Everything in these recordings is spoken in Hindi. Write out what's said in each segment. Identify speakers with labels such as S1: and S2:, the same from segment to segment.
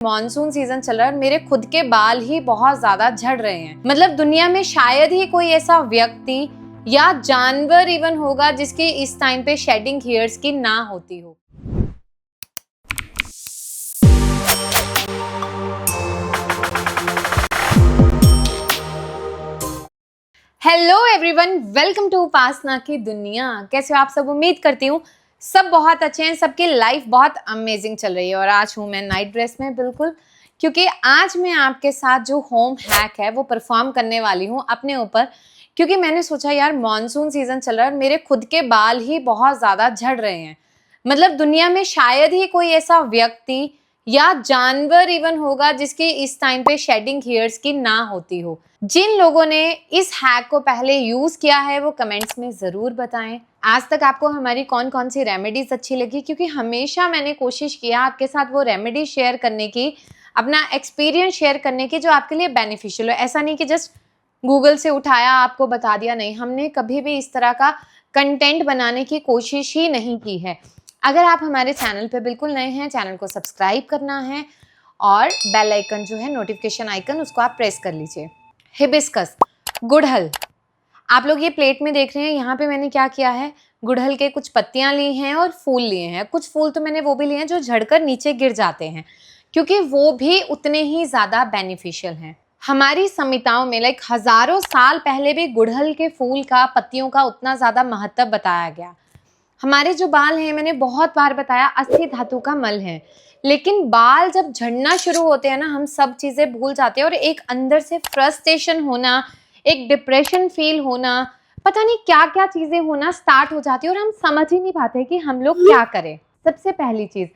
S1: मॉनसून सीजन चल रहा है और मेरे खुद के बाल ही बहुत ज्यादा झड़ रहे हैं। मतलब दुनिया में शायद ही कोई ऐसा व्यक्ति या जानवर इवन होगा जिसकी इस टाइम पे शेडिंग हेयर्स की ना होती हो। हेलो एवरीवन, वेलकम टू उपासना की दुनिया। कैसे हो आप सब? उम्मीद करती हूँ सब बहुत अच्छे हैं, सबकी लाइफ बहुत अमेजिंग चल रही है। और आज हूँ मैं नाइट ड्रेस में, बिल्कुल, क्योंकि आज मैं आपके साथ जो होम हैक है वो परफॉर्म करने वाली हूँ अपने ऊपर। क्योंकि मैंने सोचा यार मॉनसून सीजन चल रहा है और मेरे खुद के बाल ही बहुत ज़्यादा झड़ रहे हैं। मतलब दुनिया में शायद ही कोई ऐसा व्यक्ति या जानवर इवन होगा जिसकी इस टाइम पे शेडिंग हेयर्स की ना होती हो। जिन लोगों ने इस हैक को पहले यूज किया है वो कमेंट्स में जरूर बताएं। आज तक आपको हमारी कौन कौन सी रेमेडीज अच्छी लगी, क्योंकि हमेशा मैंने कोशिश किया आपके साथ वो रेमेडी शेयर करने की, अपना एक्सपीरियंस शेयर करने की जो आपके लिए बेनिफिशियल हो। ऐसा नहीं कि जस्ट गूगल से उठाया आपको बता दिया, नहीं, हमने कभी भी इस तरह का कंटेंट बनाने की कोशिश ही नहीं की है। अगर आप हमारे चैनल पे बिल्कुल नए हैं, चैनल को सब्सक्राइब करना है और बेल आइकन जो है, नोटिफिकेशन आइकन, उसको आप प्रेस कर लीजिए। हिबिस्कस, गुड़हल, आप लोग ये प्लेट में देख रहे हैं। यहाँ पे मैंने क्या किया है, गुड़हल के कुछ पत्तियां ली हैं और फूल लिए हैं। कुछ फूल तो मैंने वो भी लिए हैं जो झड़कर नीचे गिर जाते हैं, क्योंकि वो भी उतने ही ज़्यादा बेनिफिशियल हैं। हमारी संहिताओं में हज़ारों साल पहले भी गुड़हल के फूल का, पत्तियों का उतना ज़्यादा महत्व बताया गया। हमारे जो बाल हैं, मैंने बहुत बार बताया, अस्थि धातु का मल है। लेकिन बाल जब झड़ना शुरू होते हैं ना, हम सब चीज़ें भूल जाते हैं और एक अंदर से फ्रस्ट्रेशन होना, एक डिप्रेशन फील होना, पता नहीं क्या क्या चीज़ें होना स्टार्ट हो जाती है और हम समझ ही नहीं पाते कि हम लोग क्या करें। सबसे पहली चीज़,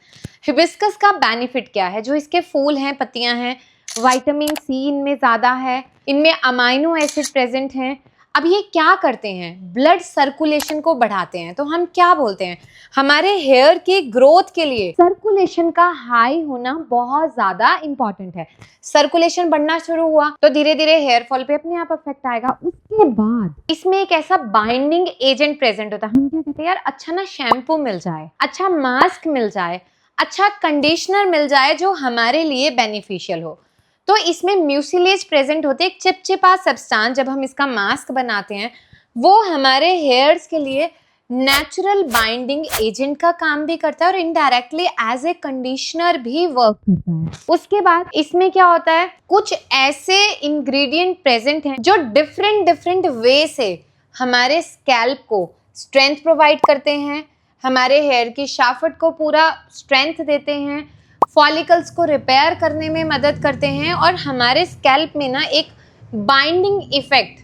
S1: हिबिस्कस का बेनिफिट क्या है? जो इसके फूल हैं, पत्तियां हैं, विटामिन सी इनमें ज़्यादा है, इनमें अमाइनो एसिड प्रेजेंट हैं। अब ये क्या करते हैं? ब्लड सर्कुलेशन को बढ़ाते हैं। तो हम क्या बोलते हैं, हमारे हेयर की ग्रोथ के लिए सर्कुलेशन का हाई होना बहुत ज़्यादा इंपॉर्टेंट है। सर्कुलेशन बढ़ना शुरू हुआ तो धीरे धीरे हेयर फॉल पे अपने आप इफेक्ट आएगा। उसके बाद इसमें एक ऐसा बाइंडिंग एजेंट प्रेजेंट होता है। हम क्या कहते हैं, यार अच्छा ना शैम्पू मिल जाए, अच्छा मास्क मिल जाए, अच्छा कंडीशनर मिल जाए जो हमारे लिए बेनिफिशियल हो। तो इसमें म्यूसिलेज प्रेजेंट होते हैं, एक चिपचिपा सब्सटेंस। जब हम इसका मास्क बनाते हैं वो हमारे हेयर्स के लिए नेचुरल बाइंडिंग एजेंट का काम भी करता है और इनडायरेक्टली एज ए कंडीशनर भी वर्क करता है। उसके बाद इसमें क्या होता है, कुछ ऐसे इंग्रेडिएंट प्रेजेंट हैं जो डिफरेंट वे से हमारे स्कैल्प को स्ट्रेंथ प्रोवाइड करते हैं, हमारे हेयर की शाफ्ट को पूरा स्ट्रेंथ देते हैं, फॉलिकल्स को रिपेयर करने में मदद करते हैं और हमारे स्कैल्प में ना एक बाइंडिंग इफेक्ट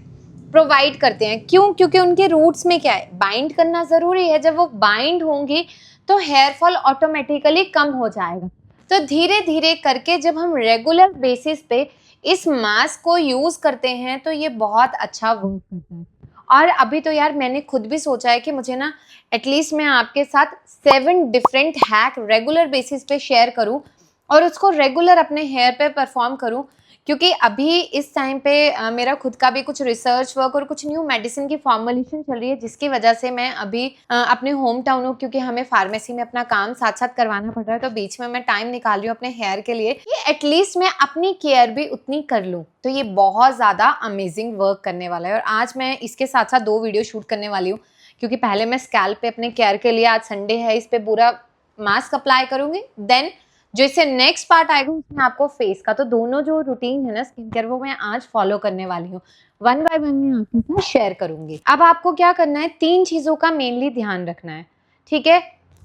S1: प्रोवाइड करते हैं। क्यों? क्योंकि उनके रूट्स में क्या है, बाइंड करना ज़रूरी है। जब वो बाइंड होंगी तो हेयर फॉल ऑटोमेटिकली कम हो जाएगा। तो धीरे धीरे करके जब हम रेगुलर बेसिस पे इस मास्क को यूज़ करते हैं तो ये बहुत अच्छा वर्क करता है। और अभी तो यार मैंने खुद भी सोचा है कि मुझे ना एटलीस्ट मैं आपके साथ 7 डिफरेंट हैक रेगुलर बेसिस पे शेयर करूं और उसको रेगुलर अपने हेयर पे परफॉर्म करूं। क्योंकि अभी इस टाइम पे मेरा खुद का भी कुछ रिसर्च वर्क और कुछ न्यू मेडिसिन की फॉर्मुलेशन चल रही है, जिसकी वजह से मैं अभी अपने होम टाउन हूँ, क्योंकि हमें फार्मेसी में अपना काम साथ साथ करवाना पड़ रहा है। तो बीच में मैं टाइम निकाल रही हूँ अपने हेयर के लिए कि एटलीस्ट मैं अपनी केयर भी उतनी कर लूँ। तो ये बहुत ज़्यादा अमेजिंग वर्क करने वाला है। और आज मैं इसके साथ साथ 2 वीडियो शूट करने वाली हूँ, क्योंकि पहले मैं स्कैल्प पे अपने केयर के लिए, आज संडे है, इस पे पूरा मास्क अप्लाई करूँगी। देन जो इससे नेक्स्ट पार्ट आएगा उसमें आपको फेस का, तो दोनों जो रूटीन है ना स्किन केयर, वो मैं आज फॉलो करने वाली हूँ। 1 बाय 1 मैं आपके साथ शेयर करूंगी। अब आपको क्या करना है, 3 चीज़ों का मेनली ध्यान रखना है, ठीक है?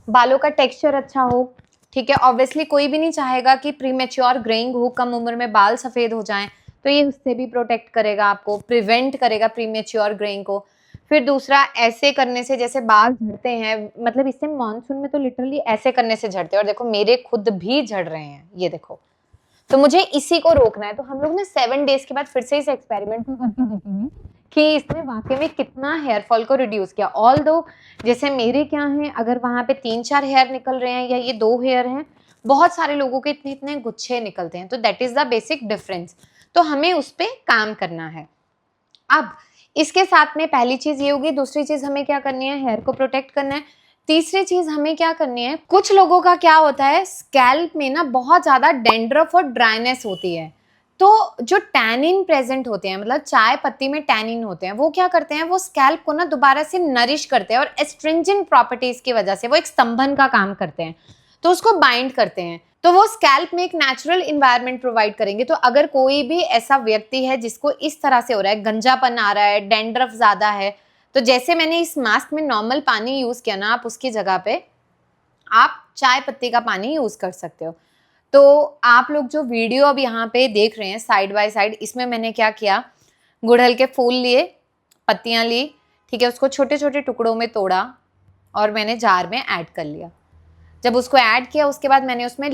S1: बालों का टेक्सचर अच्छा हो, ठीक है? ऑब्वियसली कोई भी नहीं चाहेगा कि प्रीमेच्योर ग्रेइंग हो, कम उम्र में बाल सफ़ेद हो जाएं, तो ये उससे भी प्रोटेक्ट करेगा, आपको प्रिवेंट करेगा प्रीमेच्योर ग्रेइंग को। फिर दूसरा, ऐसे करने से जैसे बाल झड़ते हैं, मतलब इससे मानसून में तो लिटरली ऐसे करने से झड़ते हैं। और देखो मेरे खुद भी झड़ रहे हैं, ये देखो। तो मुझे इसी को रोकना है। तो हम लोग ना 7 डेज के बाद फिर से इस एक्सपेरिमेंट को करके देखेंगे कि इसने वाकई में कितना हेयर फॉल को रिड्यूस किया। ऑल दो जैसे मेरे क्या है, अगर वहाँ पे 3-4 हेयर निकल रहे हैं या ये 2 हेयर हैं, बहुत सारे लोगों के इतने इतने गुच्छे निकलते हैं। तो that is the basic difference. तो हमें उस पर काम करना है। अब इसके साथ में पहली चीज़ ये होगी। दूसरी चीज़ हमें क्या करनी है, हेयर को प्रोटेक्ट करना है। तीसरी चीज हमें क्या करनी है, कुछ लोगों का क्या होता है, स्कैल्प में ना बहुत ज्यादा डेंड्रफ और ड्राइनेस होती है। तो जो टैनिन प्रेजेंट होते हैं, मतलब चाय पत्ती में टैनिन होते हैं, वो क्या करते हैं, वो स्कैल्प को ना दोबारा से नरिश करते हैं और एस्ट्रिंजेंट प्रॉपर्टीज की वजह से वो एक स्तंभन का काम करते हैं, तो उसको बाइंड करते हैं। तो वो स्कैल्प में एक नेचुरल इन्वायरमेंट प्रोवाइड करेंगे। तो अगर कोई भी ऐसा व्यक्ति है जिसको इस तरह से हो रहा है, गंजापन आ रहा है, डेंड्रफ ज्यादा है, तो जैसे मैंने इस मास्क में नॉर्मल पानी यूज किया ना, आप उसकी जगह पे आप चाय पत्ती का पानी यूज कर सकते हो। तो आप लोग जो वीडियो अब यहाँ पे देख रहे हैं साइड बाय साइड, इसमें मैंने क्या किया, गुड़हल के फूल लिए, पत्तियां ली, ठीक है, उसको छोटे छोटे टुकड़ों में तोड़ा और मैंने जार में ऐड कर लिया। जब उसको ऐड किया उसके बाद मैंने उसमें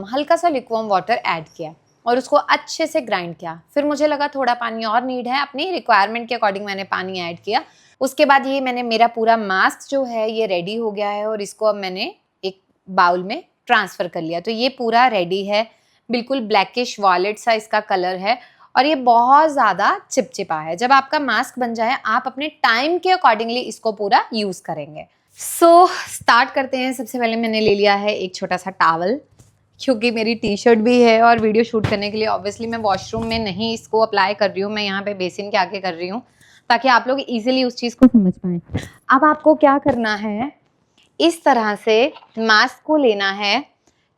S1: हल्का सा ल्यूकवार्म वाटर ऐड किया और उसको अच्छे से ग्राइंड किया। फिर मुझे लगा थोड़ा पानी और नीड है, अपनी रिक्वायरमेंट के अकॉर्डिंग मैंने पानी ऐड किया। उसके बाद ये मेरा पूरा मास्क जो है ये रेडी हो गया है और इसको अब मैंने एक बाउल में ट्रांसफ़र कर लिया। तो ये पूरा रेडी है, बिल्कुल ब्लैकिश वॉयलेट सा इसका कलर है और ये बहुत ज़्यादा चिपचिपा है। जब आपका मास्क बन जाए आप अपने टाइम के अकॉर्डिंगली इसको पूरा यूज़ करेंगे। स्टार्ट करते हैं। सबसे पहले मैंने ले लिया है एक छोटा सा टॉवल, क्योंकि मेरी टी शर्ट भी है और वीडियो शूट करने के लिए ऑब्वियसली मैं वॉशरूम में नहीं इसको अप्लाई कर रही हूँ, मैं यहाँ पे बेसिन के आगे कर रही हूँ ताकि आप लोग इजीली उस चीज़ को समझ पाएँ। अब आपको क्या करना है, इस तरह से मास्क को लेना है,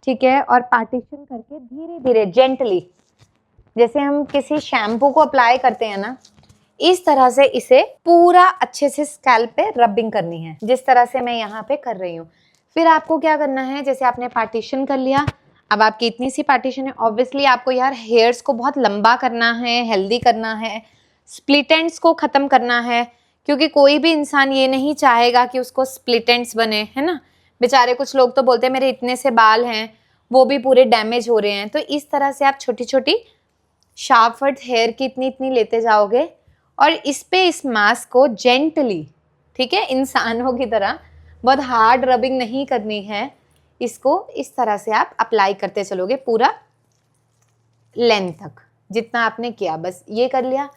S1: ठीक है, और पार्टीशन करके धीरे धीरे जेंटली, जैसे हम किसी शैम्पू को अप्लाई करते हैं ना, इस तरह से इसे पूरा अच्छे से स्कैल्प पे रबिंग करनी है, जिस तरह से मैं यहाँ पे कर रही हूँ। फिर आपको क्या करना है, जैसे आपने पार्टीशन कर लिया, अब आपकी इतनी सी पार्टीशन है, ऑब्वियसली आपको यार हेयर्स को बहुत लंबा करना है, हेल्दी करना है, स्प्लिट एंड्स को ख़त्म करना है, क्योंकि कोई भी इंसान ये नहीं चाहेगा कि उसको स्प्लिट एंड्स बने, है ना। बेचारे कुछ लोग तो बोलते हैं मेरे इतने से बाल हैं, वो भी पूरे डैमेज हो रहे हैं। तो इस तरह से आप छोटी छोटी शार्पवर्ड हेयर की इतनी इतनी लेते जाओगे और इस पे इस मास्क को जेंटली, ठीक है, इंसानों की तरह बहुत हार्ड रबिंग नहीं करनी है, इसको इस तरह से आप अप्लाई करते चलोगे पूरा लेंथ तक, जितना आपने किया बस ये कर लिया।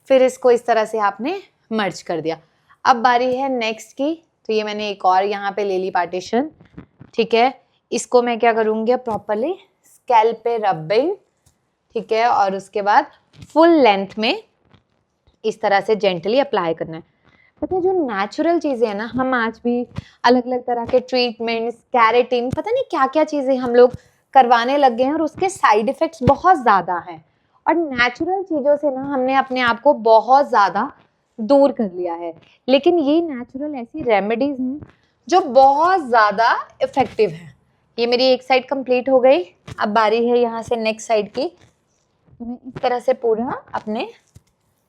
S1: फिर इसको इस तरह से आपने मर्ज कर दिया। अब बारी है नेक्स्ट की, तो ये मैंने एक और यहाँ पे ले ली पार्टीशन, ठीक है, इसको मैं क्या करूँगी, प्रॉपरली स्कैल्प पे रबिंग, ठीक है, और उसके बाद फुल लेंथ में इस तरह से जेंटली अप्लाई करना है। पता है जो नेचुरल चीज़ें हैं ना, हम आज भी अलग अलग तरह के ट्रीटमेंट्स, कैरेटिन, पता नहीं क्या क्या चीज़ें हम लोग करवाने लग गए हैं और उसके साइड इफ़ेक्ट्स बहुत ज़्यादा हैं। और नेचुरल चीज़ों से ना हमने अपने आप को बहुत ज़्यादा दूर कर लिया है। लेकिन ये नेचुरल ऐसी रेमेडीज़ हैं जो बहुत ज़्यादा इफ़ेक्टिव हैं। ये मेरी एक साइड कंप्लीट हो गई, अब बारी है यहाँ से नेक्स्ट साइड की। तो मैं इस तरह से पूरा अपने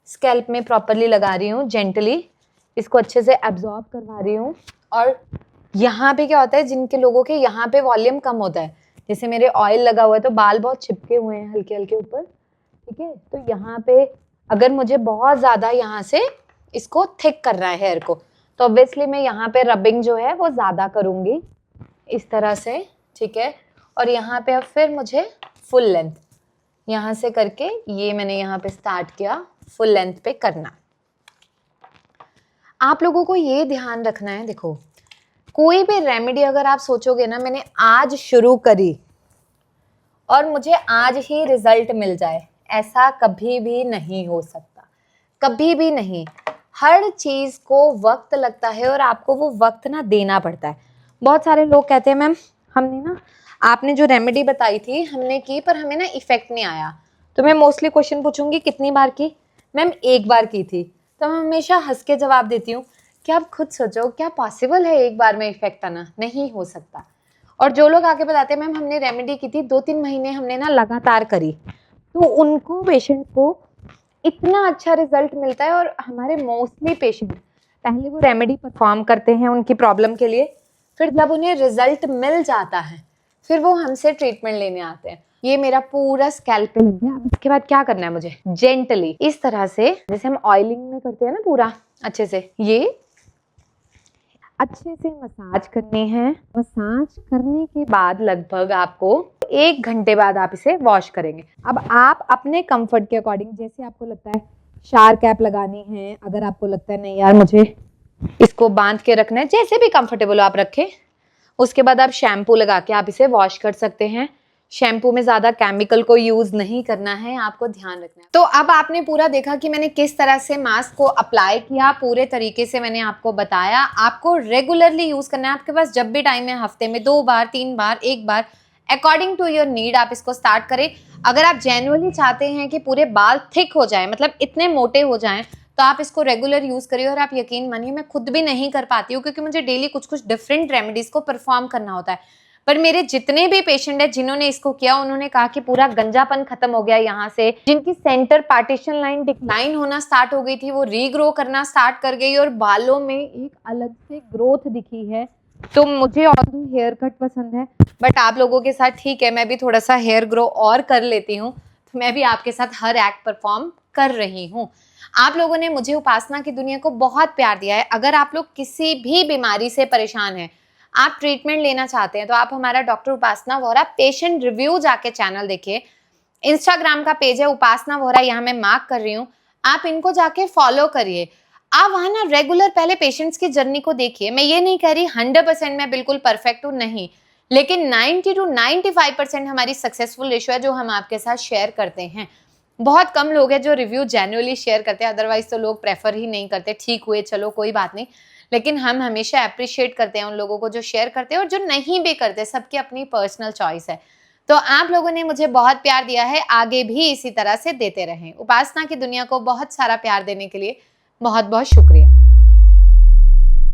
S1: स्कैल्प में प्रॉपरली लगा रही हूँ, जेंटली इसको अच्छे से एब्जॉर्ब करवा रही हूँ। और यहाँ पे क्या होता है, जिनके लोगों के यहाँ पे वॉल्यूम कम होता है, जैसे मेरे ऑयल लगा हुआ है तो बाल बहुत चिपके हुए हैं हल्के हल्के ऊपर, ठीक है, तो यहाँ पे अगर मुझे बहुत ज़्यादा यहाँ से इसको थिक करना है हेयर को, तो ऑब्वियसली मैं यहाँ पे रबिंग जो है वो ज़्यादा करूँगी इस तरह से, ठीक है। और यहाँ पे अब फिर मुझे फुल लेंथ यहाँ से करके, ये मैंने यहाँ पे स्टार्ट किया, फुल लेंथ पे करना। आप लोगों को ये ध्यान रखना है, देखो कोई भी रेमेडी अगर आप सोचोगे ना मैंने आज शुरू करी और मुझे आज ही रिजल्ट मिल जाए, ऐसा कभी भी नहीं हो सकता, कभी भी नहीं। हर चीज़ को वक्त लगता है और आपको वो वक्त ना देना पड़ता है। बहुत सारे लोग कहते हैं मैम हमने ना, आपने जो रेमेडी बताई थी हमने की पर हमें ना इफेक्ट नहीं आया। तो मैं मोस्टली क्वेश्चन पूछूंगी कितनी बार की, मैम एक बार की थी। तो मैं हमेशा हंस के जवाब देती हूँ कि आप खुद सोचो क्या पॉसिबल है एक बार में इफेक्ट आना, नहीं हो सकता। और जो लोग आके बताते हैं मैम हमने रेमेडी की थी 2-3 महीने हमने ना लगातार करी, तो उनको पेशेंट को इतना अच्छा रिजल्ट मिलता है। और हमारे मोस्टली पेशेंट पहले वो रेमेडी परफॉर्म करते हैं उनकी प्रॉब्लम के लिए, फिर जब उन्हें रिजल्ट मिल जाता है फिर वो हमसे ट्रीटमेंट लेने आते हैं। ये मेरा पूरा स्कैल्प पे लग गया। अब इसके बाद क्या करना है मुझे, जेंटली इस तरह से, जैसे हम ऑयलिंग में करते हैं ना, पूरा अच्छे से ये अच्छे से मसाज करनी है। मसाज करने के बाद लगभग आपको 1 घंटे बाद आप इसे वॉश करेंगे। अब आप अपने कंफर्ट के अकॉर्डिंग, जैसे आपको लगता है शार कैप लगानी है, अगर आपको लगता है नहीं यार मुझे इसको बांध के रखना है, जैसे भी कंफर्टेबल हो आप रखें। उसके बाद आप शैम्पू लगा के आप इसे वॉश कर सकते हैं। शैम्पू में ज्यादा केमिकल को यूज नहीं करना है, आपको ध्यान रखना है। तो अब आपने पूरा देखा कि मैंने किस तरह से मास्क को अप्लाई किया, पूरे तरीके से मैंने आपको बताया। आपको रेगुलरली यूज करना है, आपके पास जब भी टाइम है, हफ्ते में 2 बार, 3 बार, 1 बार, अकॉर्डिंग टू योर नीड आप इसको स्टार्ट करें। अगर आप जेन्युइनली चाहते हैं कि पूरे बाल थिक हो जाए, मतलब इतने मोटे हो जाएं, तो आप इसको रेगुलर यूज करिए। और आप यकीन मानिए, मैं खुद भी नहीं कर पाती हूँ क्योंकि मुझे डेली कुछ कुछ डिफरेंट रेमेडीज को परफॉर्म करना होता है। पर मेरे जितने भी पेशेंट है जिन्होंने इसको किया, उन्होंने कहा कि पूरा गंजापन खत्म हो गया यहाँ से। जिनकी सेंटर पार्टीशन लाइन डिक्लाइन होना स्टार्ट हो गई थी, वो रीग्रो करना स्टार्ट कर गई और बालों में एक अलग से ग्रोथ दिखी है। तो मुझे और हेयर कट पसंद है, बट आप लोगों के साथ ठीक है, मैं भी थोड़ा सा हेयर ग्रो और कर लेती हूँ, तो मैं भी आपके साथ हर एक्ट परफॉर्म कर रही हूँ। आप लोगों ने मुझे उपासना की दुनिया को बहुत प्यार दिया है। अगर आप लोग किसी भी बीमारी से परेशान हैं, आप ट्रीटमेंट लेना चाहते हैं, तो आप हमारा डॉक्टर उपासना वोहरा पेशेंट रिव्यू जाके चैनल देखिए। इंस्टाग्राम का पेज है उपासना वोहरा, यहाँ मैं मार्क कर रही हूँ, आप इनको जाके फॉलो करिए। आप वहां ना रेगुलर पहले पेशेंट्स की जर्नी को देखिए। मैं ये नहीं कह रही 100% मैं बिल्कुल परफेक्ट हूँ, नहीं, लेकिन 90 to 95% हमारी सक्सेसफुल रेशो है जो हम आपके साथ शेयर करते हैं। बहुत कम लोग हैं जो रिव्यू जेन्युइनली शेयर करते हैं, अदरवाइज तो लोग प्रेफर ही नहीं करते। ठीक हुए, चलो कोई बात नहीं, लेकिन हम हमेशा अप्रिशिएट करते हैं उन लोगों को जो शेयर करते हैं और जो नहीं भी करते, सबकी अपनी पर्सनल चॉइस है। तो आप लोगों ने मुझे बहुत प्यार दिया है, आगे भी इसी तरह से देते रहें। उपासना की दुनिया को बहुत सारा प्यार देने के लिए बहुत बहुत शुक्रिया।